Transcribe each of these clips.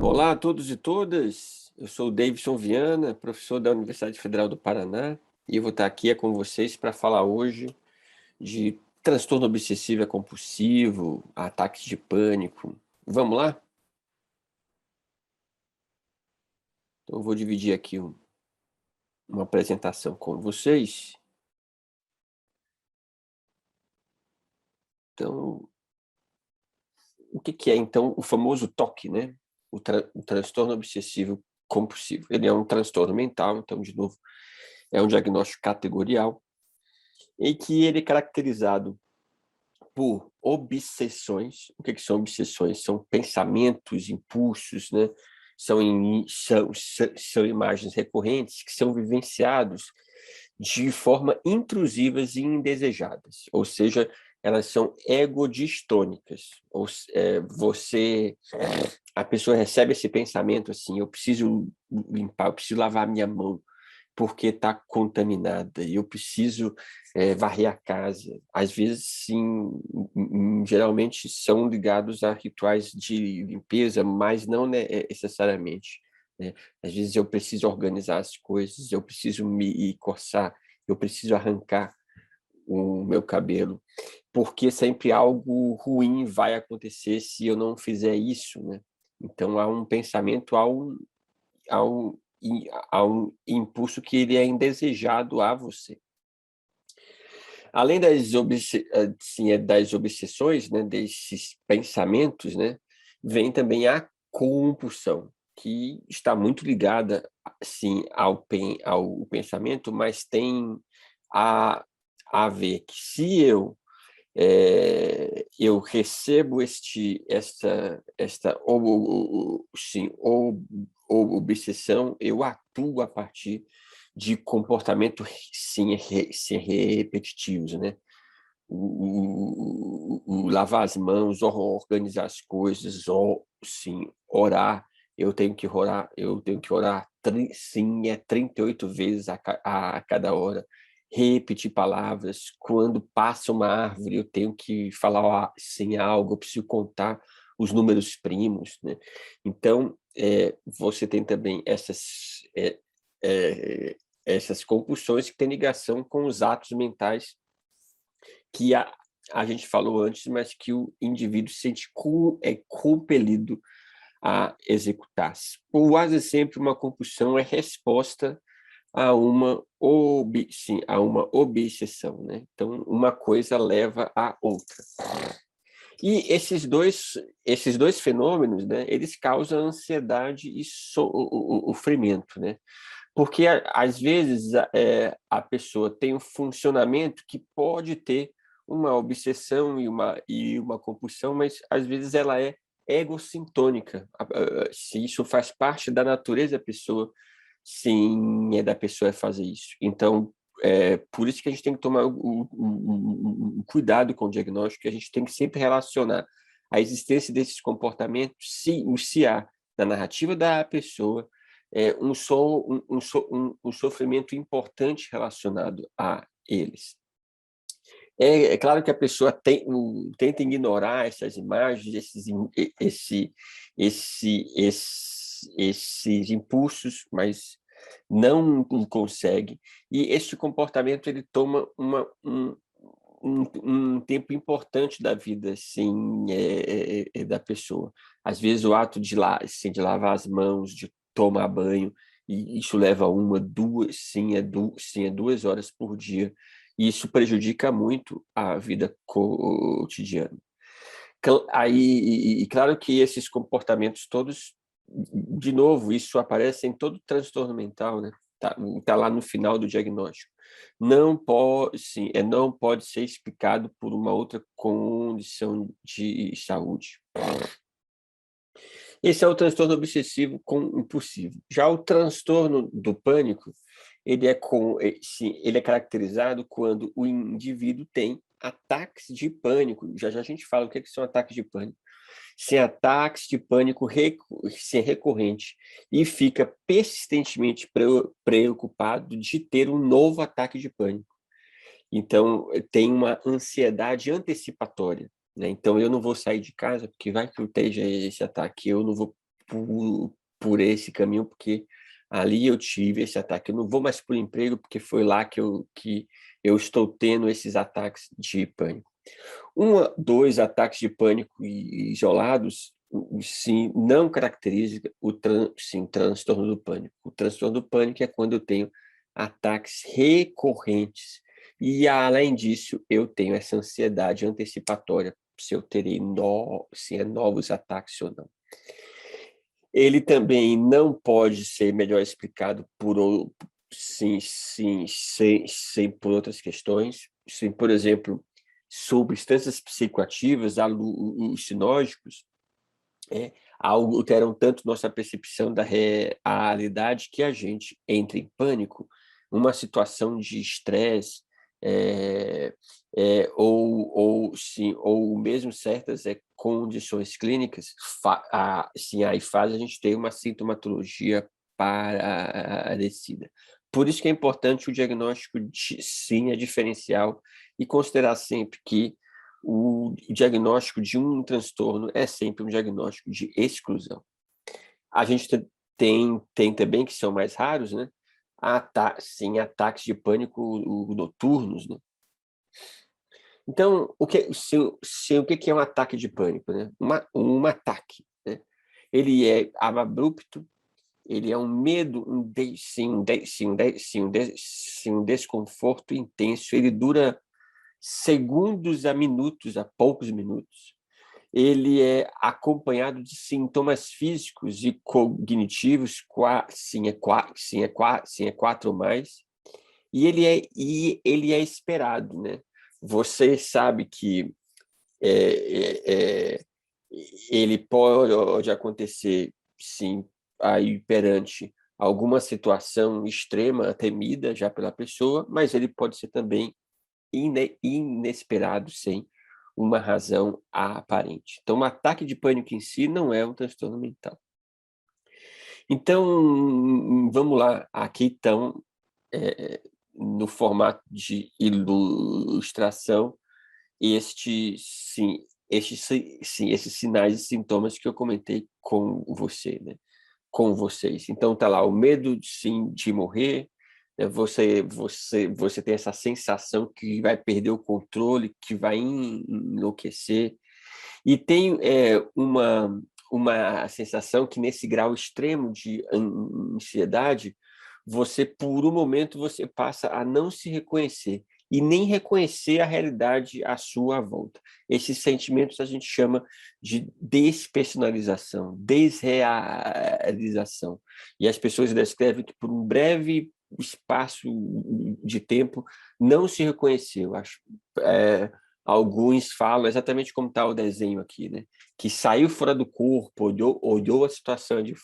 Olá a todos e todas, eu sou o Davidson Viana, professor da Universidade Federal do Paraná, e eu vou estar aqui com vocês para falar hoje de transtorno obsessivo compulsivo, ataques de pânico. Vamos lá? Então eu vou dividir aqui uma apresentação com vocês. Então, o que é então o famoso TOC, né? O transtorno obsessivo compulsivo. Ele é um transtorno mental, então, de novo, é um diagnóstico categorial, em que ele é caracterizado por obsessões. O que são obsessões? São pensamentos, impulsos, né? São imagens recorrentes que são vivenciados de forma intrusivas e indesejadas, ou seja, elas são egodistônicas. A pessoa recebe esse pensamento assim: eu preciso limpar, eu preciso lavar minha mão, porque está contaminada, e eu preciso varrer a casa. Às vezes, sim, geralmente são ligados a rituais de limpeza, mas não necessariamente, né? Às vezes eu preciso organizar as coisas, eu preciso me coçar, eu preciso arrancar o meu cabelo, porque sempre algo ruim vai acontecer se eu não fizer isso, né? Então há um pensamento, há um impulso que ele é indesejado a você. Além das obsessões, né, desses pensamentos, né, vem também a compulsão, que está muito ligada, sim, ao pensamento, mas tem a, a ver que se eu recebo obsessão, eu atuo a partir de comportamento sim, repetitivos, né? O lavar as mãos, organizar as coisas, sim, orar. Eu tenho que orar, sim, 38 vezes a cada hora, repetir palavras. Quando passa uma árvore, eu tenho que falar sim algo, eu preciso contar os números primos, né? Então, você tem também essas compulsões que têm ligação com os atos mentais que a gente falou antes, mas que o indivíduo se sente compelido a executar. Quase sempre uma compulsão é resposta a uma obsessão, né? Então, uma coisa leva à outra. E esses dois fenômenos, né, eles causam ansiedade e sofrimento, né? Porque, às vezes, a pessoa tem um funcionamento que pode ter uma obsessão e uma compulsão, mas, às vezes, ela é egocintônica. Se isso faz parte da natureza da pessoa, sim, é da pessoa fazer isso. Então, por isso que a gente tem que tomar o cuidado com o diagnóstico, que a gente tem que sempre relacionar a existência desses comportamentos, se há na narrativa da pessoa, um sofrimento importante relacionado a eles. É claro que a pessoa tenta ignorar essas imagens, esses impulsos, mas não consegue. E esse comportamento ele toma um tempo importante da vida, assim, da pessoa. Às vezes o ato de lavar as mãos, de tomar banho, e isso leva duas, sim, é 2 horas por dia. E isso prejudica muito a vida cotidiana. E claro que esses comportamentos todos, de novo, isso aparece em todo transtorno mental, né? Tá lá no final do diagnóstico. Não pode ser explicado por uma outra condição de saúde. Esse é o transtorno obsessivo compulsivo. Já o transtorno do pânico, ele é caracterizado quando o indivíduo tem ataques de pânico. Já já a gente fala o que são ataques de pânico. Sem ataques de pânico sem recorrente, e fica persistentemente preocupado de ter um novo ataque de pânico. Então, tem uma ansiedade antecipatória, né? Então, eu não vou sair de casa porque vai que eu esteja esse ataque, eu não vou por esse caminho porque ali eu tive esse ataque, eu não vou mais por emprego porque foi lá que eu estou tendo esses ataques de pânico. Dois ataques de pânico isolados, sim, não caracteriza sim, transtorno do pânico. O transtorno do pânico é quando eu tenho ataques recorrentes e, além disso, eu tenho essa ansiedade antecipatória se eu terei novos ataques ou não. Ele também não pode ser melhor explicado por outras questões. Sim, por exemplo, substâncias psicoativas, alucinógenos, alteram tanto nossa percepção da realidade que a gente entra em pânico, uma situação de estresse, ou mesmo certas condições clínicas, aí faz a gente ter uma sintomatologia parecida. Por isso que é importante o diagnóstico sim, é diferencial, e considerar sempre que o diagnóstico de um transtorno é sempre um diagnóstico de exclusão. A gente tem também, que são mais raros, né? Sim, ataques de pânico noturnos, né? Então, o que é um ataque de pânico, né? Um ataque, né? Ele é abrupto, ele é um medo, um desconforto intenso, ele dura segundos a minutos, a poucos minutos. Ele é acompanhado de sintomas físicos e cognitivos, quatro ou mais, e ele é esperado, né? Você sabe que é, é, ele pode acontecer, sim, aí perante alguma situação extrema, temida já pela pessoa, mas ele pode ser também inesperado, sem uma razão aparente. Então, um ataque de pânico em si não é um transtorno mental. Então, vamos lá. Aqui estão, no formato de ilustração, esses sinais e sintomas que eu comentei com você, né? Com vocês. Então, tá lá o medo, sim, de morrer, né? Você tem essa sensação que vai perder o controle, que vai enlouquecer, e tem uma sensação que, nesse grau extremo de ansiedade, por um momento, você passa a não se reconhecer e nem reconhecer a realidade à sua volta. Esses sentimentos a gente chama de despersonalização, desrealização. E as pessoas descrevem que, por um breve espaço de tempo, não se reconheceu. Alguns falam exatamente como está o desenho aqui, né? Que saiu fora do corpo, olhou a situação de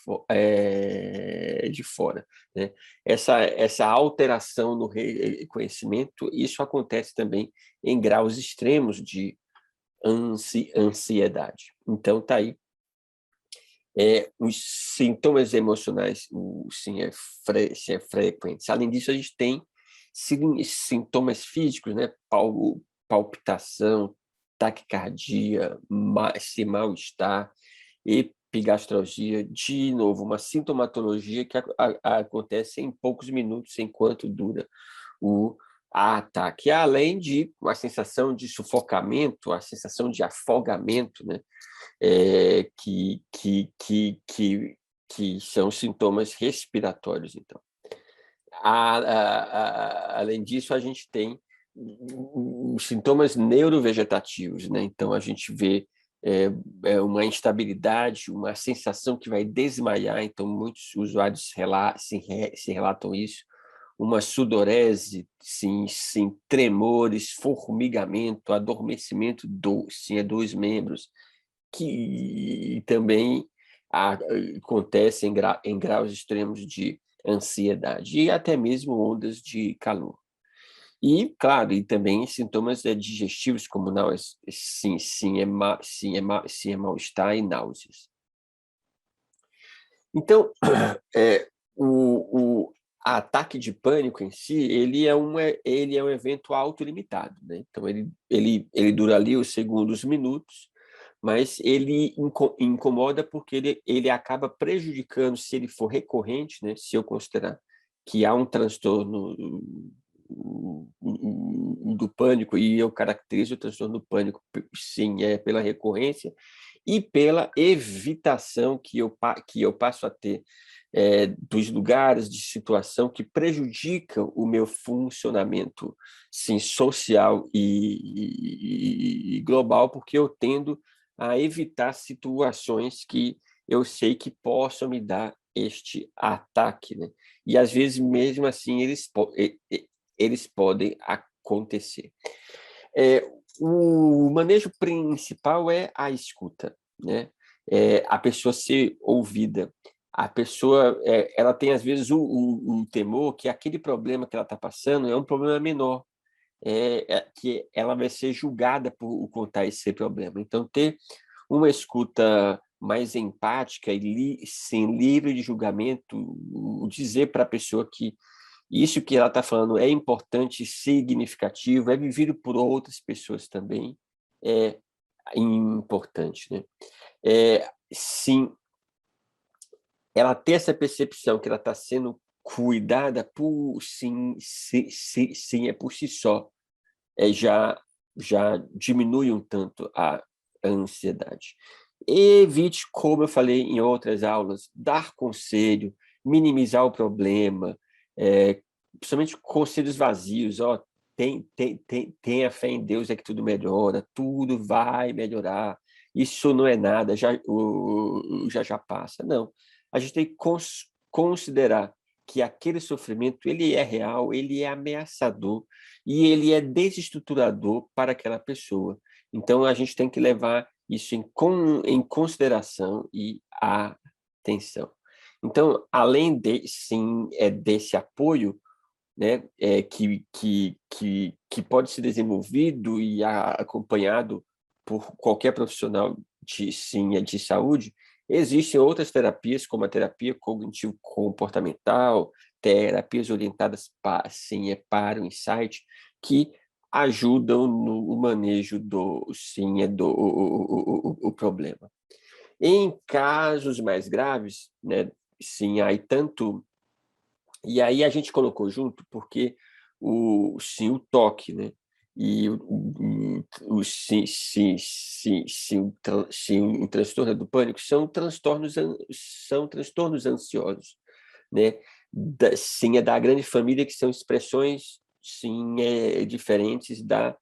fora, né? Essa alteração no reconhecimento, isso acontece também em graus extremos de ansiedade. Então, está aí. Os sintomas emocionais, sim, é frequente. Além disso, a gente tem sintomas físicos, né? Palpitação, taquicardia, esse mal-estar, epigastralgia, de novo, uma sintomatologia que acontece em poucos minutos, enquanto dura o ataque, além de uma sensação de sufocamento, a sensação de afogamento, né? Que são sintomas respiratórios, então. Além disso, a gente tem os sintomas neurovegetativos, né? Então, a gente vê uma instabilidade, uma sensação que vai desmaiar. Então, muitos usuários se relatam isso. Uma sudorese, sim, tremores, formigamento, adormecimento dos membros, que também acontece em graus extremos de ansiedade e até mesmo ondas de calor. E, claro, e também sintomas digestivos, como náuseas, mal-estar e náuseas. Então, ataque de pânico em si, ele é um evento autolimitado, né? Então, ele dura ali os segundos, minutos, mas ele incomoda porque ele acaba prejudicando, se ele for recorrente, né? Se eu considerar que há um transtorno do pânico, e eu caracterizo o transtorno do pânico, sim, pela recorrência e pela evitação que eu passo a ter dos lugares de situação que prejudicam o meu funcionamento, sim, social e global, porque eu tendo a evitar situações que eu sei que possam me dar este ataque, né? E às vezes mesmo assim eles podem acontecer. O manejo principal é a escuta, né? A pessoa ser ouvida. A pessoa, ela tem às vezes o temor que aquele problema que ela está passando é um problema menor, que ela vai ser julgada por contar esse problema. Então, ter uma escuta mais empática e sem livre de julgamento, dizer para a pessoa que isso que ela está falando é importante, significativo, é vivido por outras pessoas também, é importante, né? Sim, ela ter essa percepção que ela está sendo cuidada por sim, por si só, já diminui um tanto a ansiedade. Evite, como eu falei em outras aulas, dar conselho, minimizar o problema, principalmente conselhos vazios. Tenha fé em Deus, é que tudo melhora, tudo vai melhorar, isso não é nada, já passa. Não, a gente tem que considerar que aquele sofrimento ele é real, ele é ameaçador e ele é desestruturador para aquela pessoa. Então, a gente tem que levar isso em consideração e atenção. Então, além sim, desse apoio, né, que pode ser desenvolvido e acompanhado por qualquer profissional de saúde, existem outras terapias, como a terapia cognitivo-comportamental, terapias orientadas para o insight, que ajudam no manejo do problema. Em casos mais graves, né, sim, aí tanto... E aí a gente colocou junto porque o toque, né? E o transtorno do pânico são transtornos ansiosos, né? Sim, é da grande família, que são expressões, sim, diferentes da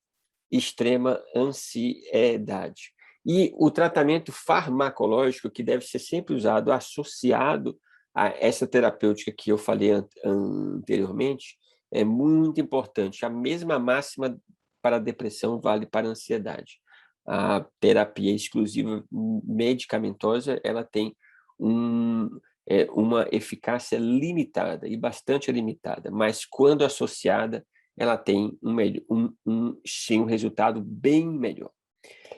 extrema ansiedade. E o tratamento farmacológico, que deve ser sempre usado associado a essa terapêutica que eu falei anteriormente, é muito importante. A mesma máxima para a depressão vale para a ansiedade. A terapia exclusiva medicamentosa, ela tem uma eficácia limitada, e bastante limitada, mas quando associada, ela tem sim, um resultado bem melhor.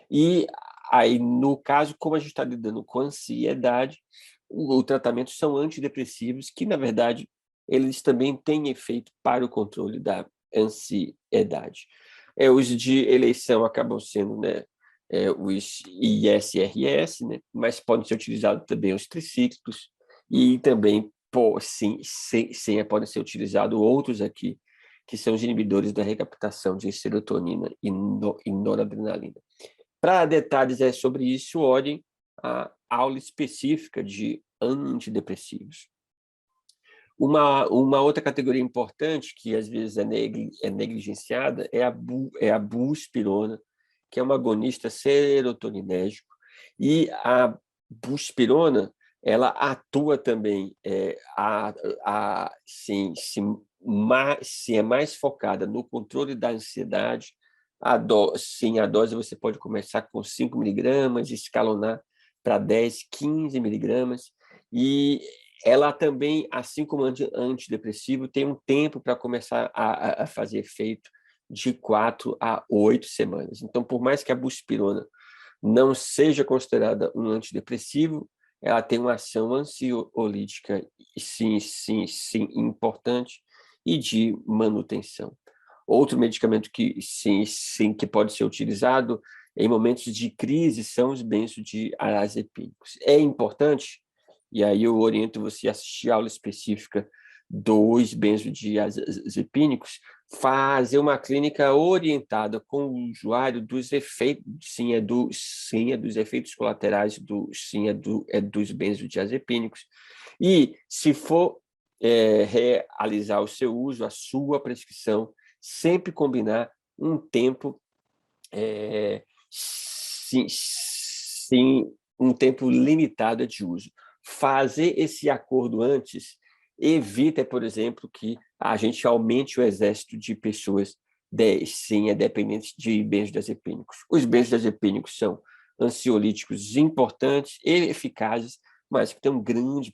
E aí, no caso, como a gente está lidando com ansiedade, o tratamento são antidepressivos, que, na verdade, eles também têm efeito para o controle da ansiedade. Os de eleição acabam sendo, né, os ISRS, né, mas podem ser utilizados também os tricíclicos, e também, sim, podem ser utilizados outros aqui, que são os inibidores da recaptação de serotonina e noradrenalina. Para detalhes sobre isso, olhem a aula específica de antidepressivos. Uma outra categoria importante, que às vezes é negligenciada, é a buspirona, que é um agonista serotoninérgico. E a buspirona, ela atua também, se é mais focada no controle da ansiedade. Sim, a dose você pode começar com 5 miligramas, escalonar para 10, 15 miligramas, e ela também, assim como antidepressivo, tem um tempo para começar a fazer efeito de 4 a 8 semanas. Então, por mais que a buspirona não seja considerada um antidepressivo, ela tem uma ação ansiolítica, sim, importante, e de manutenção. Outro medicamento que, sim, que pode ser utilizado em momentos de crise são os benzodiazepínicos. É importante, e aí eu oriento você a assistir a aula específica dos benzodiazepínicos, fazer uma clínica orientada com o usuário dos efeitos, dos efeitos colaterais, dos benzodiazepínicos. E, se for realizar o seu uso, a sua prescrição, sempre combinar um tempo, um tempo limitado de uso. Fazer esse acordo antes evita, por exemplo, que a gente aumente o exército de pessoas dependentes de benzodiazepínicos. Os benzodiazepínicos são ansiolíticos importantes e eficazes, mas que têm um grande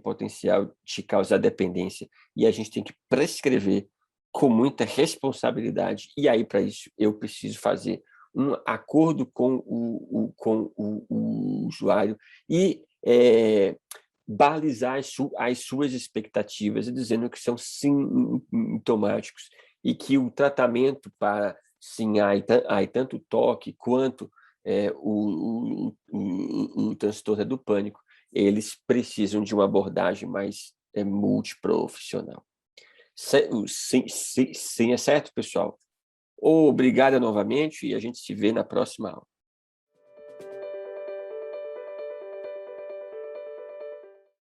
potencial de causar dependência, e a gente tem que prescrever com muita responsabilidade. E aí, para isso, eu preciso fazer um acordo com o usuário e balizar as suas expectativas, dizendo que são sintomáticos e que o tratamento para tanto o toque quanto o transtorno do pânico, eles precisam de uma abordagem mais multiprofissional. Sim, é certo, pessoal? Obrigado novamente e a gente se vê na próxima aula.